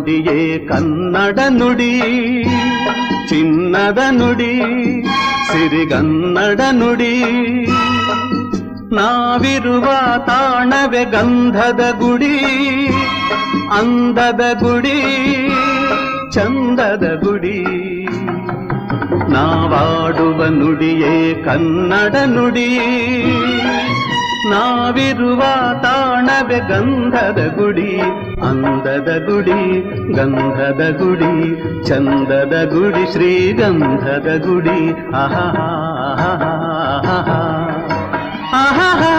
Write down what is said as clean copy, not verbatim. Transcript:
ನುಡಿಯೇ ಕನ್ನಡ ನುಡಿ, ಚಿನ್ನದ ನುಡಿ, ಸಿರಿಗನ್ನಡ ನುಡಿ. ನಾವಿರುವ ತಾಣವೇ ಗಂಧದ ಗುಡಿ, ಅಂದದ ಗುಡಿ, ಚಂದದ ಗುಡಿ. ನಾವಾಡುವ ನುಡಿಯೇ ಕನ್ನಡ ನುಡಿ, ನಾವಿರುವ ತಾಣವೇ ಗಂಧದ ಗುಡಿ, ಅಂದದ ಗುಡಿ, ಗಂಧದ ಗುಡಿ, ಚಂದದ ಗುಡಿ, ಶ್ರೀಗಂಧದ ಗುಡಿ. ಆಹಾ ಆಹಾ ಆಹಾ